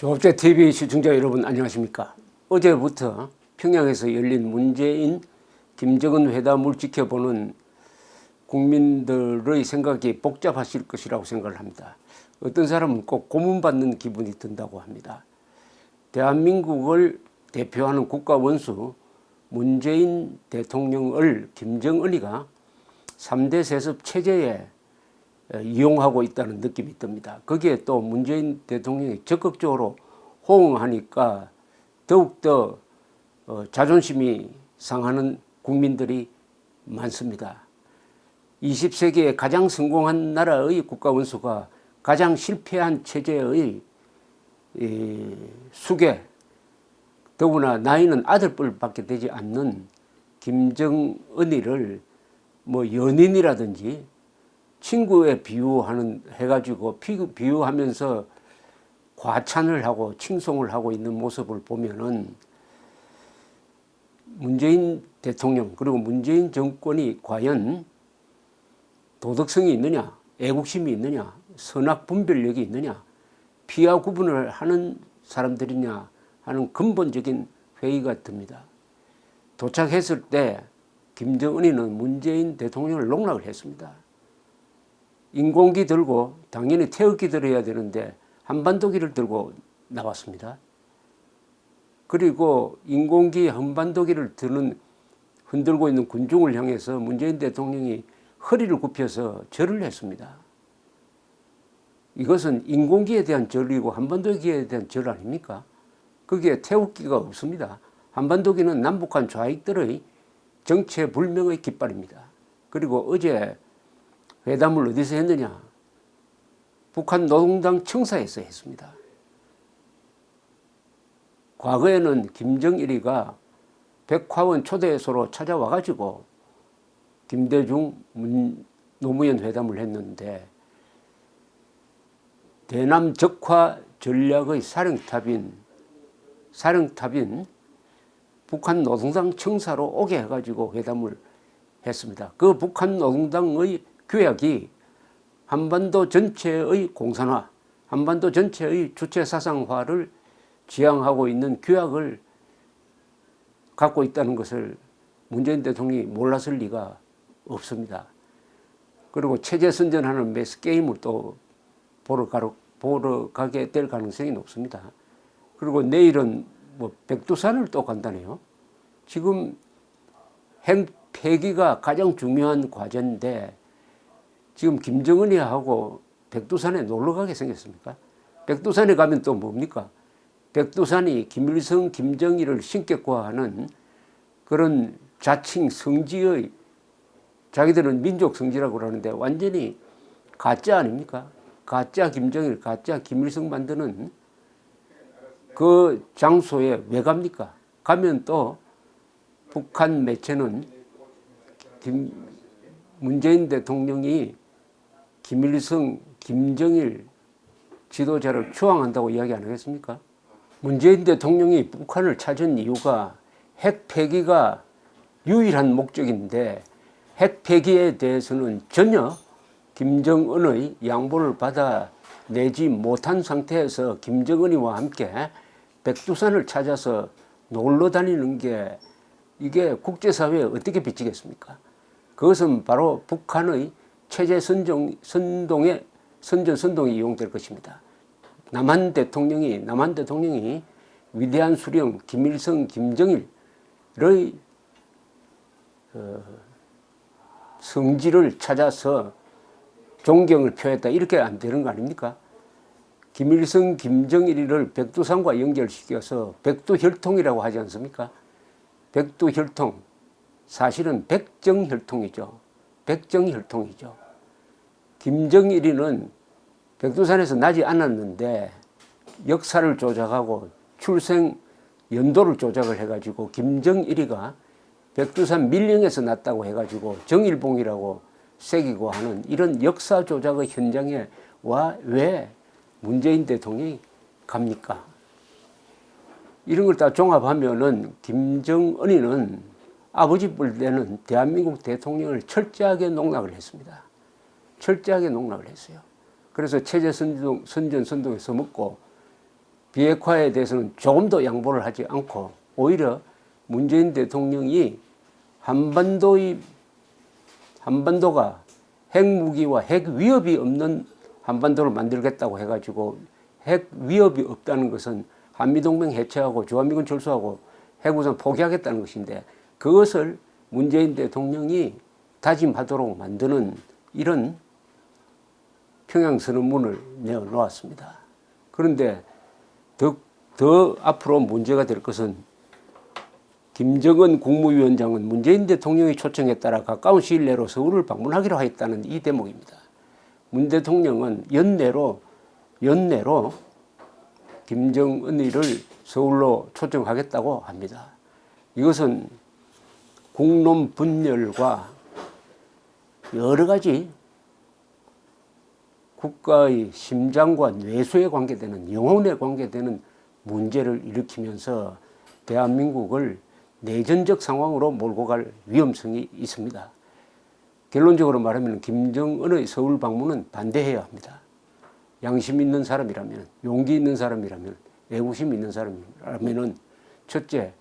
조업제TV 시청자 여러분 안녕하십니까. 어제부터 평양에서 열린 문재인 김정은 회담을 지켜보는 국민들의 생각이 복잡하실 것이라고 생각을 합니다. 어떤 사람은 꼭 고문받는 기분이 든다고 합니다. 대한민국을 대표하는 국가 원수 문재인 대통령을 김정은이가 3대 세습 체제에 이용하고 있다는 느낌이 듭니다. 거기에 또 문재인 대통령이 적극적으로 호응하니까 더욱더 자존심이 상하는 국민들이 많습니다. 20세기에 가장 성공한 나라의 국가원수가 가장 실패한 체제의 수괴, 더구나 나이는 아들뻘밖에 되지 않는 김정은이를 뭐 연인이라든지 친구에 해가지고 비유하면서 과찬을 하고 칭송을 하고 있는 모습을 보면은 문재인 대통령 그리고 문재인 정권이 과연 도덕성이 있느냐, 애국심이 있느냐, 선악 분별력이 있느냐, 피와 구분을 하는 사람들이냐 하는 근본적인 회의가 듭니다. 도착했을 때 김정은이는 문재인 대통령을 농락을 했습니다. 인공기 들고 당연히 태극기 들어야 되는데 한반도기를 들고 나왔습니다. 그리고 인공기 한반도기를 흔들고 있는 군중을 향해서 문재인 대통령이 허리를 굽혀서 절을 했습니다. 이것은 인공기에 대한 절이고 한반도기에 대한 절 아닙니까? 거기에 태극기가 없습니다. 한반도기는 남북한 좌익들의 정체불명의 깃발입니다. 그리고 어제 회담을 어디서 했느냐? 북한 노동당 청사에서 했습니다. 과거에는 김정일이가 백화원 초대소로 찾아와가지고 김대중 노무현 회담을 했는데 대남 적화 전략의 사령탑인 북한 노동당 청사로 오게 해가지고 회담을 했습니다. 그 북한 노동당의 규약이 한반도 전체의 공산화, 한반도 전체의 주체사상화를 지향하고 있는 규약을 갖고 있다는 것을 문재인 대통령이 몰랐을 리가 없습니다. 그리고 체제 선전하는 매스게임을 또 보러 가게 될 가능성이 높습니다. 그리고 내일은 뭐 백두산을 또 간다네요. 지금 핵 폐기가 가장 중요한 과제인데 지금 김정은이하고 백두산에 놀러 가게 생겼습니까? 백두산에 가면 또 뭡니까? 백두산이 김일성, 김정일을 신격화하는 그런 자칭 성지의, 자기들은 민족 성지라고 그러는데 완전히 가짜 아닙니까? 가짜 김정일, 가짜 김일성 만드는 그 장소에 왜 갑니까? 가면 또 북한 매체는 문재인 대통령이 김일성, 김정일 지도자를 추앙한다고 이야기 안 하겠습니까? 문재인 대통령이 북한을 찾은 이유가 핵 폐기가 유일한 목적인데 핵 폐기에 대해서는 전혀 김정은의 양보를 받아내지 못한 상태에서 김정은이와 함께 백두산을 찾아서 놀러 다니는 게 이게 국제사회에 어떻게 비치겠습니까? 그것은 바로 북한의 체제 선동이 이용될 것입니다. 남한 대통령이 위대한 수령 김일성, 김정일의 성지를 찾아서 존경을 표했다. 이렇게 안 되는 거 아닙니까? 김일성, 김정일을 백두산과 연결시켜서 백두혈통이라고 하지 않습니까? 백두혈통, 사실은 백정혈통이죠. 백정혈통이죠. 김정일이는 백두산에서 나지 않았는데 역사를 조작하고 출생 연도를 조작을 해가지고 김정일이가 백두산 밀령에서 났다고 해가지고 정일봉이라고 새기고 하는 이런 역사 조작의 현장에 왜 문재인 대통령이 갑니까? 이런 걸 다 종합하면은 김정은이는 아버지 뻘되는 대한민국 대통령을 철저하게 농락을 했습니다. 철저하게 농락을 했어요. 그래서 체제 선동에 써먹고 비핵화에 대해서는 조금도 양보를 하지 않고 오히려 문재인 대통령이 한반도가 핵무기와 핵 위협이 없는 한반도를 만들겠다고 해가지고 핵 위협이 없다는 것은 한미동맹 해체하고 주한미군 철수하고 핵우산 포기하겠다는 것인데 그것을 문재인 대통령이 다짐하도록 만드는 이런 평양선언문을 내어놓았습니다. 그런데 더 앞으로 문제가 될 것은 김정은 국무위원장은 문재인 대통령의 초청에 따라 가까운 시일 내로 서울을 방문하기로 했다는 이 대목입니다. 문 대통령은 연내로 김정은이를 서울로 초청하겠다고 합니다. 이것은 국론 분열과 여러 가지 국가의 심장과 뇌수에 관계되는 영혼에 관계되는 문제를 일으키면서 대한민국을 내전적 상황으로 몰고 갈 위험성이 있습니다. 결론적으로 말하면 김정은의 서울 방문은 반대해야 합니다. 양심 있는 사람이라면, 용기 있는 사람이라면, 애국심 있는 사람이라면 첫째,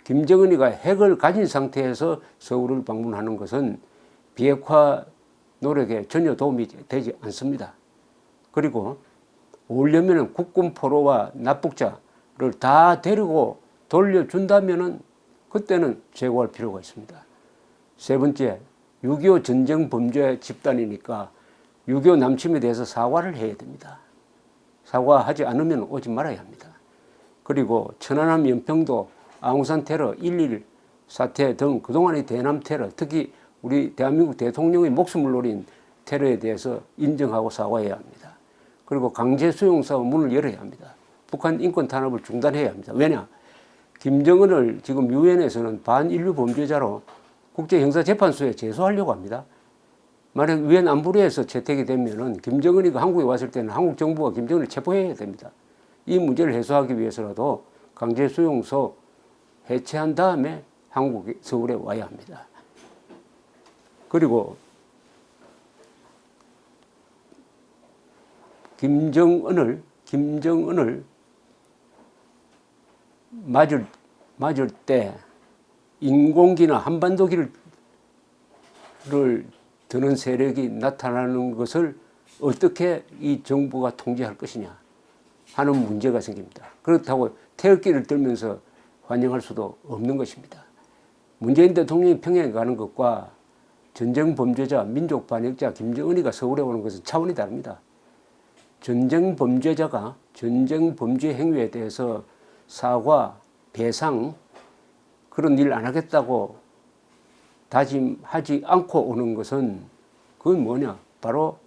김정은이가 핵을 가진 상태에서 서울을 방문하는 것은 비핵화 노력에 전혀 도움이 되지 않습니다. 그리고 오려면 국군 포로와 납북자를 다 데리고 돌려준다면 그때는 재고할 필요가 있습니다. 세 번째, 6.25 전쟁 범죄 집단이니까 6.25 남침에 대해서 사과를 해야 됩니다. 사과하지 않으면 오지 말아야 합니다. 그리고 천안함 연평도 아웅산 테러 1.1 사태 등 그동안의 대남 테러, 특히 우리 대한민국 대통령의 목숨을 노린 테러에 대해서 인정하고 사과해야 합니다. 그리고 강제 수용 사업 문을 열어야 합니다. 북한 인권 탄압을 중단해야 합니다. 왜냐? 김정은을 지금 유엔에서는 반인류 범죄자로 국제형사재판소에 제소하려고 합니다. 만약 유엔 안보리에서 채택이 되면은 김정은이가 한국에 왔을 때는 한국 정부가 김정은을 체포해야 됩니다. 이 문제를 해소하기 위해서라도 강제 수용소 해체한 다음에 한국 서울에 와야 합니다. 그리고 김정은을 맞을 때 인공기나 한반도기를 드는 세력이 나타나는 것을 어떻게 이 정부가 통제할 것이냐 하는 문제가 생깁니다. 그렇다고 태극기를 들면서 환영할 수도 없는 것입니다. 문재인 대통령이 평양에 가는 것과 전쟁 범죄자, 민족 반역자 김정은이가 서울에 오는 것은 차원이 다릅니다. 전쟁 범죄자가 전쟁 범죄 행위에 대해서 사과, 배상 그런 일 안 하겠다고 다짐하지 않고 오는 것은 그건 뭐냐? 바로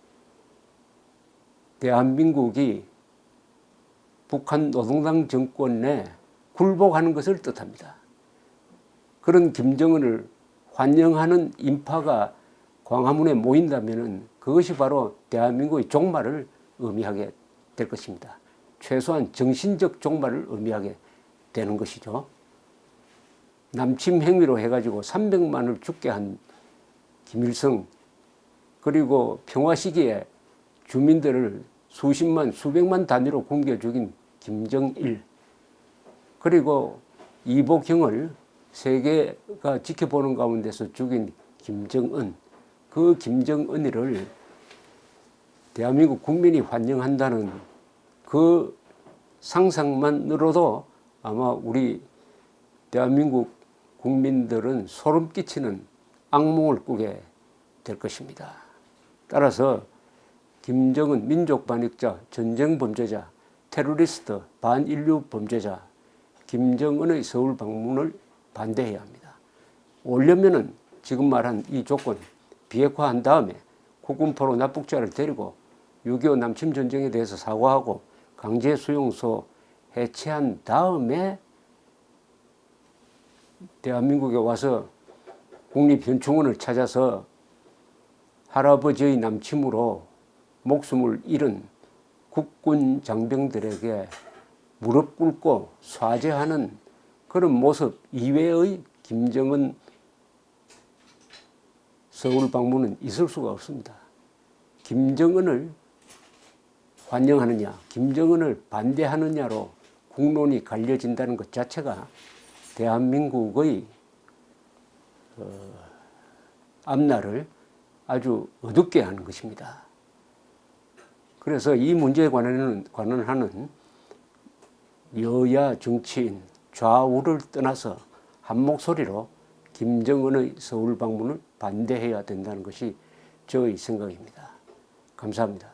대한민국이 북한 노동당 정권에 굴복하는 것을 뜻합니다. 그런 김정은을 환영하는 인파가 광화문에 모인다면 그것이 바로 대한민국의 종말을 의미하게 될 것입니다. 최소한 정신적 종말을 의미하게 되는 것이죠. 남침 행위로 해가지고 300만을 죽게 한 김일성, 그리고 평화 시기에 주민들을 수십만, 수백만 단위로 굶겨 죽인 김정일, 그리고 이복형을 세계가 지켜보는 가운데서 죽인 김정은, 그 김정은이를 대한민국 국민이 환영한다는 그 상상만으로도 아마 우리 대한민국 국민들은 소름 끼치는 악몽을 꾸게 될 것입니다. 따라서 김정은 민족 반역자, 전쟁 범죄자, 테러리스트, 반인류 범죄자 김정은의 서울 방문을 반대해야 합니다. 오려면은 지금 말한 이 조건 비핵화한 다음에 국군포로 납북자를 데리고 6.25 남침 전쟁에 대해서 사과하고 강제 수용소 해체한 다음에 대한민국에 와서 국립현충원을 찾아서 할아버지의 남침으로 목숨을 잃은 국군 장병들에게 무릎 꿇고 사죄하는 그런 모습 이외의 김정은 서울 방문은 있을 수가 없습니다. 김정은을 환영하느냐, 김정은을 반대하느냐로 국론이 갈려진다는 것 자체가 대한민국의 앞날을 아주 어둡게 하는 것입니다. 그래서 이 문제에 관한하는 여야 정치인 좌우를 떠나서 한 목소리로 김정은의 서울 방문을 반대해야 된다는 것이 저의 생각입니다. 감사합니다.